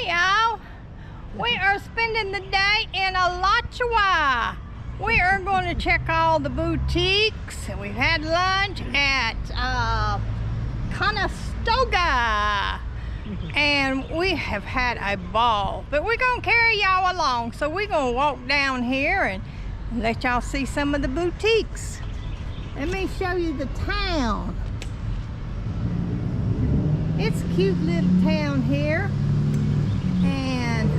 Hey y'all, we are spending the day in Alachua. We are going to check all the boutiques. We've had lunch at Conestoga and we have had a ball, but we're going to carry y'all along. So we're going to walk down here and let y'all see some of the boutiques. Let me show you the town. It's a cute little town here. And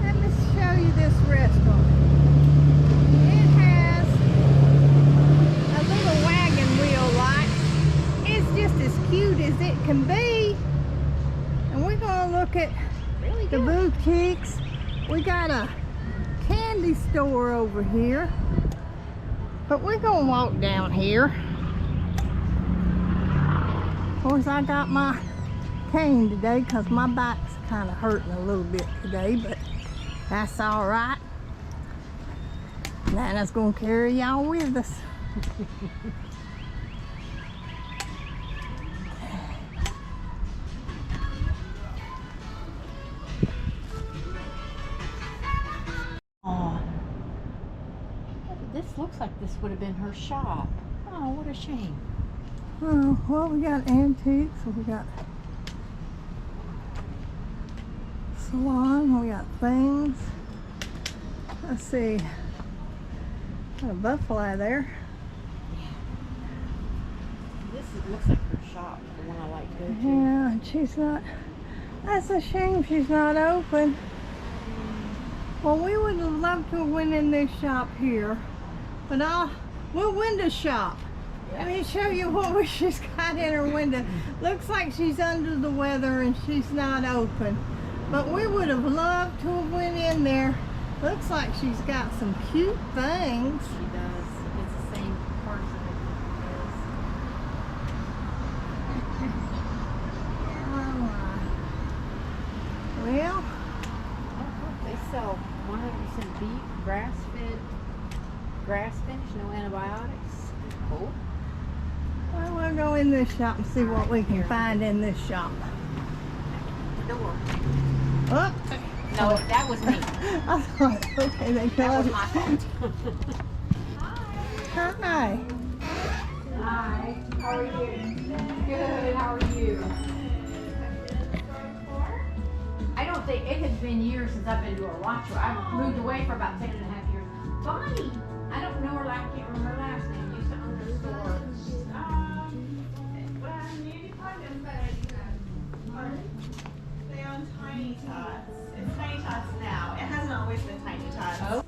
let me show you this restaurant. It has a little wagon wheel light. It's just as cute as it can be. And we're going to look at the boutiques. We got a candy store over here. But we're going to walk down here. Of course, I got my cane today because my back's kind of hurting a little bit today, but that's all right. Nana's going to carry y'all with us. Oh, this looks like this would have been her shop. Oh, what a shame. Oh, well, we got antiques, we got salon, we got things. Let's see, got a butterfly there. This looks like her shop, the one I like to go to. Yeah, and she's not, that's a shame she's not open. Well, we would have loved to have went in this shop here, but we'll window shop. Let me show you what she's got in her window. Looks like she's under the weather and she's not open. But we would have loved to have went in there. Looks like she's got some cute things. She does. It's the same person Well, they sell 100% beef, grass-fed, grass-finished, no antibiotics. Cool. Well, we'll go in this shop and see what we can find in this shop. The door. Oh. No, that was me. I thought, okay, they That tell was us. my fault. Hi. Hi. How are you? Good. How are you? I don't think it has been years since I've been to Alachua. I've moved away for about 10 and a half years. Bonnie. I don't know her. I can't remember her last name. Used to own the store. They own Tiny Tots. It's Tiny Tots now. It hasn't always been Tiny Tots. Oh.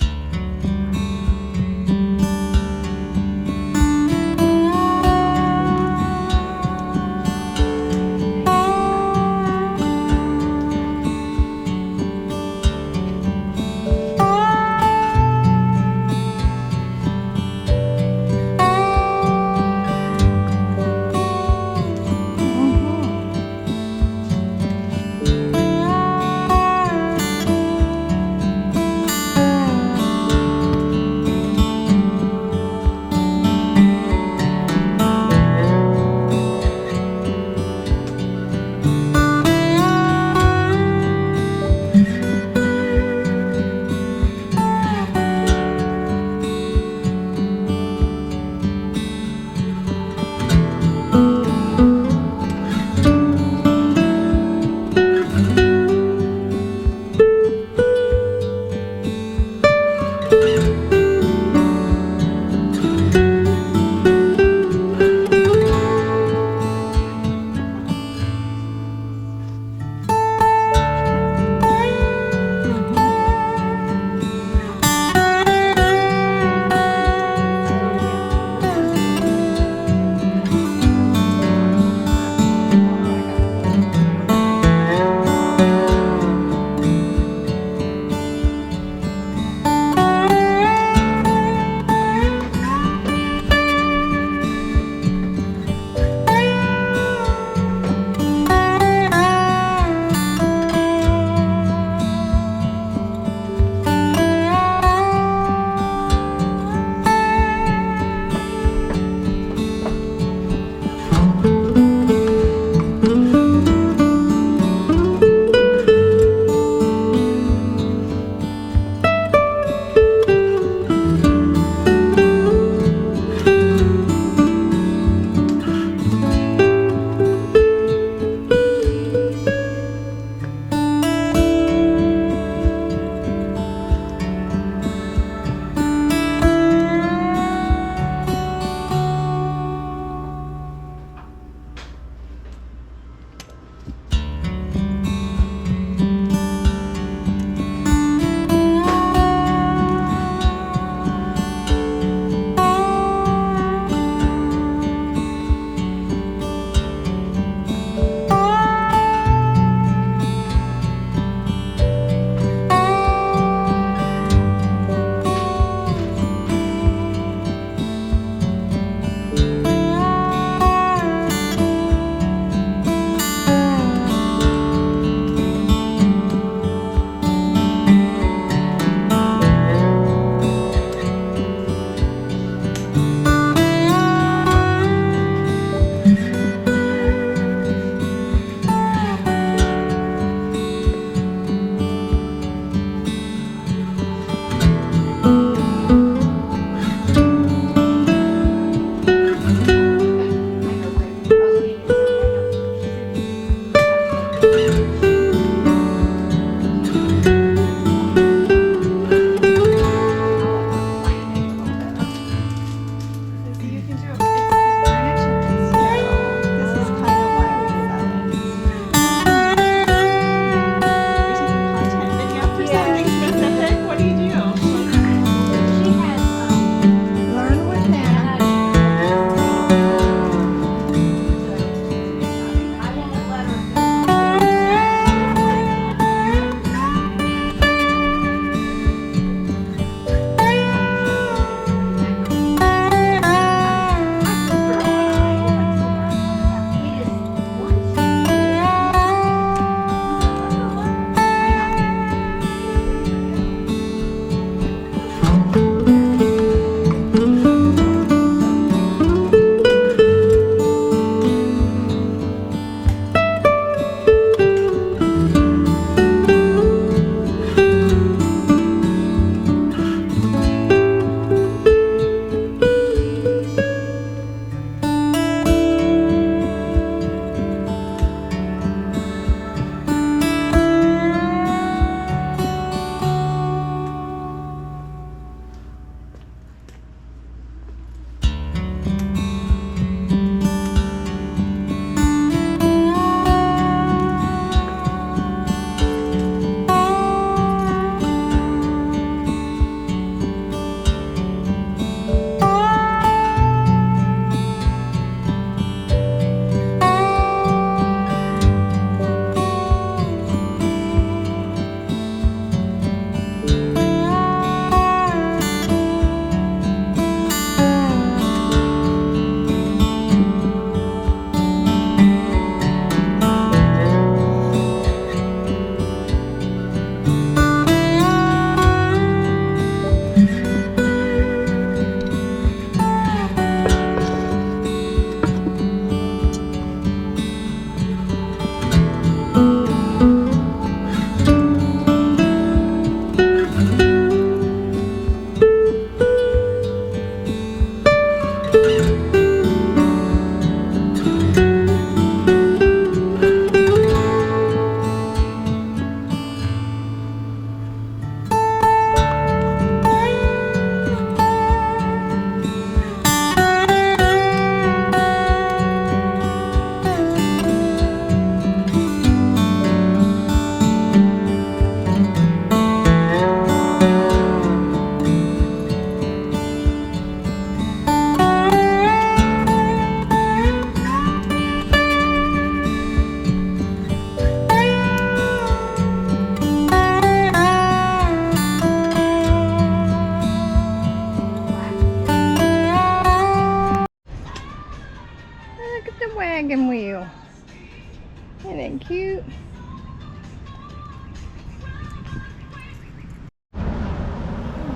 that cute?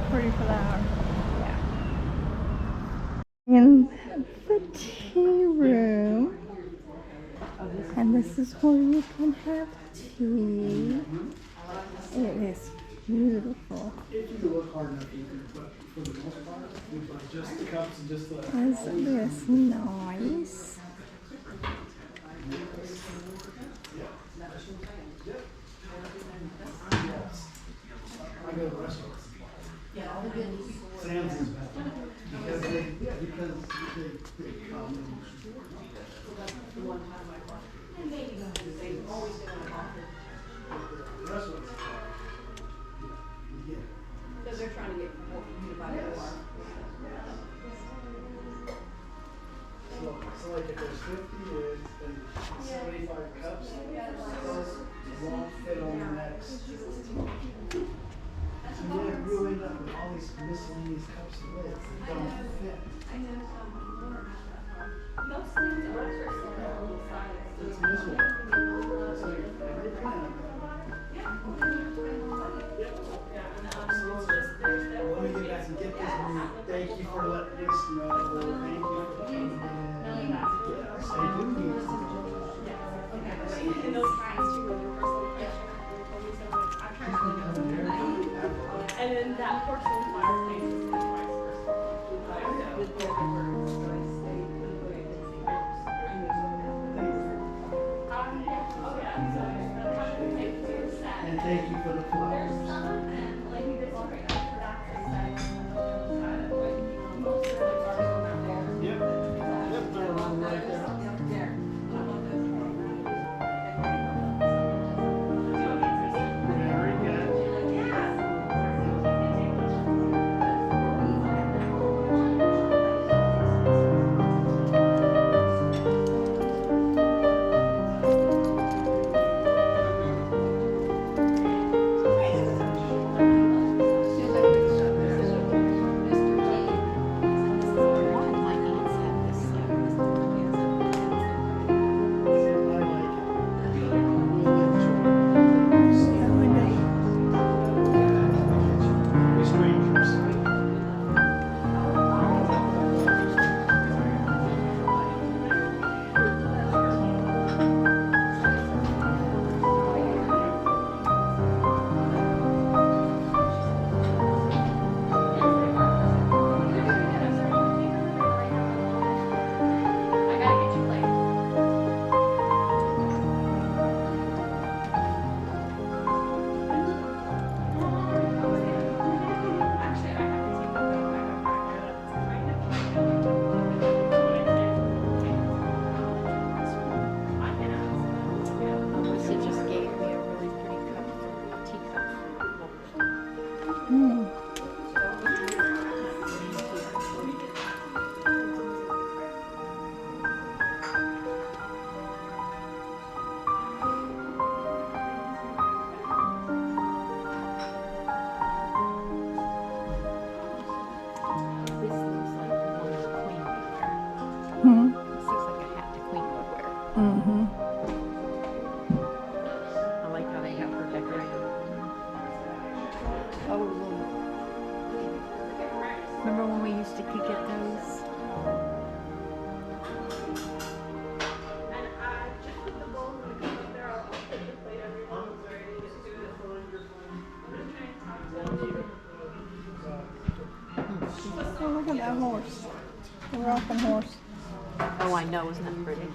Pretty flower. Yeah. In the tea room. And this is where you can have tea. It is beautiful. If you look hard enough, you can, but for the most part, we put just the cups and just the. Isn't this nice? I go to restaurants. Sam's is better. Because they come and. Restaurants. Yeah. Because they're trying to get more people to buy more. So like if there's 50 eggs and 75 cups, those won't fit on the next. So you end up with all these miscellaneous cups and lids that don't fit. Those things are also a little size. It's miserable. So you're let me get back and get this one. Thank you for letting us know. Thank you for coming in. Yes, I do need to know. And those times too, when your first little picture, you told me so much. I'm trying to and then that porcelain flower place is the price And thank you for the flowers. Yep, they're all right there. Very good. Remember when we used to get those? And just put the bowl when it comes up there, I'll put the plate everyone was ready to get to it. Oh, look at that horse. The rocking horse. Oh, I know, isn't that pretty?